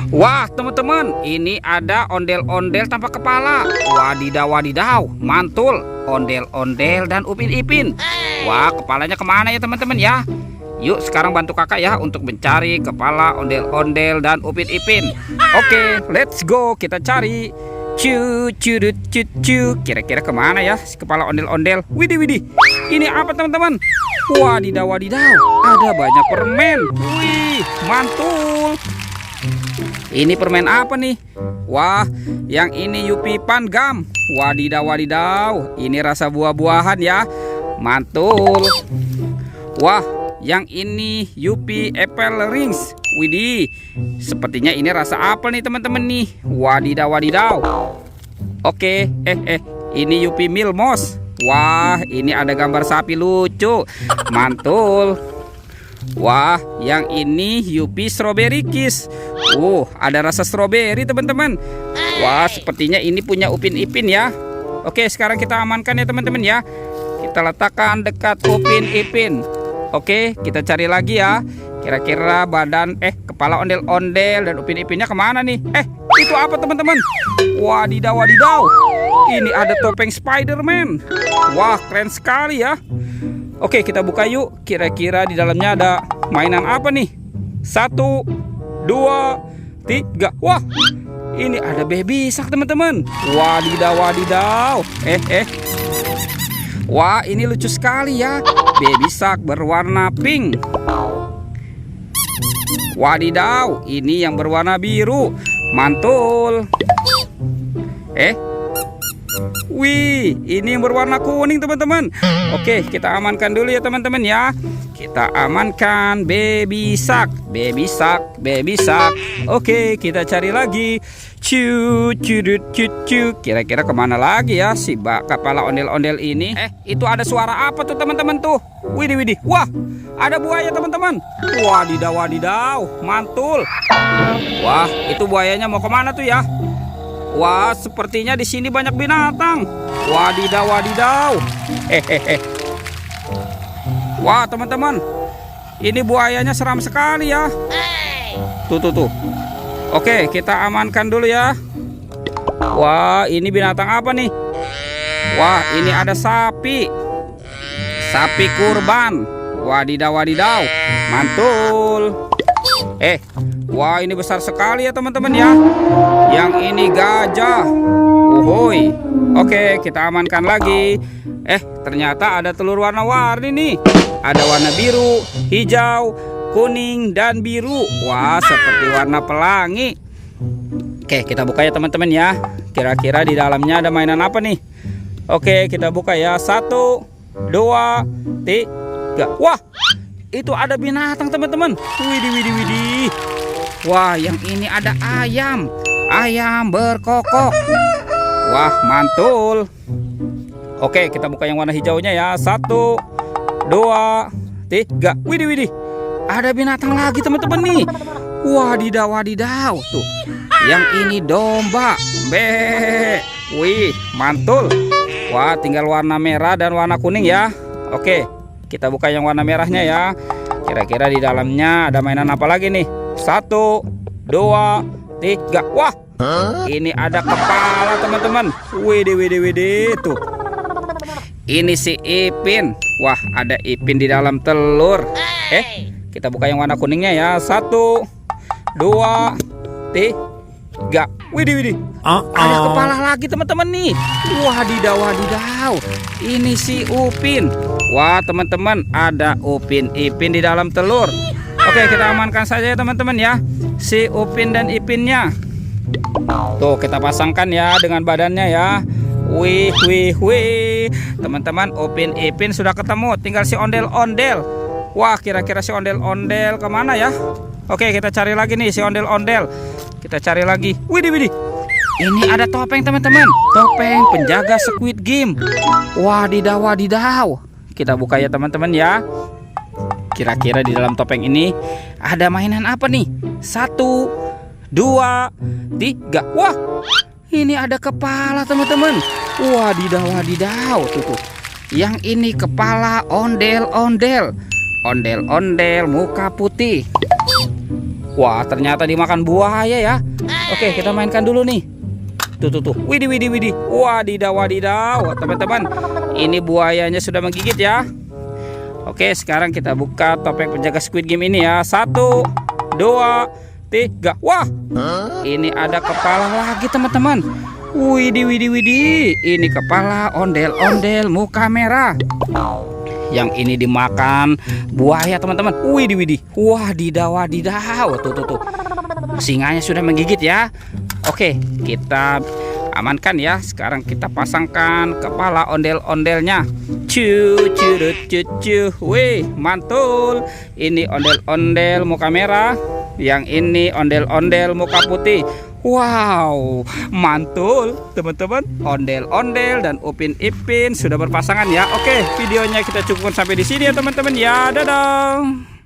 Wah teman-teman, ini ada ondel-ondel tanpa kepala. Wadidaw wadidaw, mantul, ondel-ondel dan Upin Ipin. Wah, kepalanya kemana ya teman-teman ya? Yuk sekarang bantu kakak ya untuk mencari kepala ondel-ondel dan Upin Ipin. Oke, let's go, kita cari. Kira-kira kemana ya si kepala ondel-ondel? Widih widih, ini apa teman-teman? Wadidaw wadidaw, ada banyak permen. Wih, mantul. Ini permen apa nih? Wah, yang ini Yupi Fun Gum. Wadidaw wadidaw, ini rasa buah-buahan ya. Mantul. Wah, yang ini Yupi Apple Rings. Widih, sepertinya ini rasa apel nih teman-teman nih. Wadidaw wadidaw. Oke, ini Yupi Milmos. Wah, ini ada gambar sapi lucu. Mantul. Wah, yang ini Yupi Strawberry Kiss. Ada rasa stroberi teman-teman. Wah, sepertinya ini punya Upin Ipin ya. Oke, sekarang kita amankan ya teman-teman ya. Kita letakkan dekat Upin Ipin. Oke, kita cari lagi ya. Kira-kira badan kepala ondel-ondel dan Upin Ipinnya kemana nih? Itu apa teman-teman? Wadidaw wadidaw, ini ada topeng Spider-Man. Wah, keren sekali ya. Oke, kita buka yuk. Kira-kira di dalamnya ada mainan apa nih? 1, 2, 3. Wah, ini ada Baby Shark teman-teman. Wadidaw wadidaw. Wah, ini lucu sekali ya. Baby Shark berwarna pink. Wadidaw, ini yang berwarna biru. Mantul. Wih, ini yang berwarna kuning teman-teman. Oke, kita amankan dulu ya teman-teman ya. Kita amankan Baby Shark, Baby Shark, Baby Shark. Oke, kita cari lagi. Kira-kira kemana lagi ya si kepala ondel-ondel ini? Itu ada suara apa tuh teman-teman tuh? Widih widih. Wah, ada buaya teman-teman. Wadidaw wadidaw, mantul. Wah, itu buayanya mau kemana tuh ya? Wah, sepertinya di sini banyak binatang. Wadidaw wadidaw. Wah, teman-teman, ini buayanya seram sekali ya. Tuh. Oke, kita amankan dulu ya. Wah, ini binatang apa nih? Wah, ini ada sapi. Sapi kurban. Wadidaw wadidaw, mantul. Wah, ini besar sekali ya teman-teman ya. Yang ini gajah. Uhuy. Oke, kita amankan lagi. Ternyata ada telur warna-warni nih. Ada warna biru, hijau, kuning, dan biru. Wah, seperti warna pelangi. Oke, kita buka ya teman-teman ya. Kira-kira di dalamnya ada mainan apa nih? Oke, kita buka ya. 1, 2, 3. Wah, itu ada binatang teman-teman. Widih widih widih. Wah, yang ini ada ayam. Ayam berkokok. Wah, mantul. Oke, kita buka yang warna hijaunya ya. 1, 2, 3. Widih widih. Ada binatang lagi teman-teman nih. Wadidaw wadidaw. Tuh, yang ini domba. Wih, mantul. Wah, tinggal warna merah dan warna kuning ya. Oke, kita buka yang warna merahnya ya. Kira-kira di dalamnya ada mainan apa lagi nih? 1, 2, 3. Wah, ini ada kepala teman-teman. Widih widih widih. Tuh, ini si Ipin. Wah, ada Ipin di dalam telur. Kita buka yang warna kuningnya ya. 1, 2, 3. Widih widih. Ada kepala lagi teman-teman nih. Wadidaw wadidaw, ini si Upin. Wah teman-teman, ada Upin Ipin di dalam telur. Oke, kita amankan saja ya teman-teman ya, si Upin dan Ipinnya. Tuh, kita pasangkan ya dengan badannya ya. Wih wih wih. Teman-teman, Upin Ipin sudah ketemu. Tinggal si ondel-ondel. Wah, kira-kira si ondel-ondel kemana ya? Oke, kita cari lagi nih si ondel-ondel. Kita cari lagi. Widih widih. Ini ada topeng teman-teman. Topeng penjaga Squid Game. Wadidaw wadidaw. Kita buka ya teman-teman ya. Kira-kira di dalam topeng ini ada mainan apa nih? 1, 2, 3. Wah, ini ada kepala teman-teman. Wadidaw wadidaw. Tuh. Yang ini kepala ondel-ondel. Ondel-ondel muka putih. Wah, ternyata dimakan buaya ya. Oke, kita mainkan dulu nih. Tuh. Widih. Wadidaw. Teman-teman, ini buayanya sudah menggigit ya. Oke, sekarang kita buka topeng penjaga Squid Game ini ya. 1, 2, 3. Wah, ini ada kepala lagi teman-teman. Widih. Ini kepala ondel-ondel muka merah. Yang ini dimakan buaya teman-teman. Widih. Wadidaw. Tuh. Singanya sudah menggigit ya. Oke, kita amankan ya. Sekarang kita pasangkan kepala ondel-ondelnya. Wih, mantul. Ini ondel-ondel muka merah. Yang ini ondel-ondel muka putih. Wow, mantul teman-teman. Ondel-ondel dan Upin Ipin sudah berpasangan ya. Oke, videonya kita cukupkan sampai di sini ya teman-teman ya. Dadah.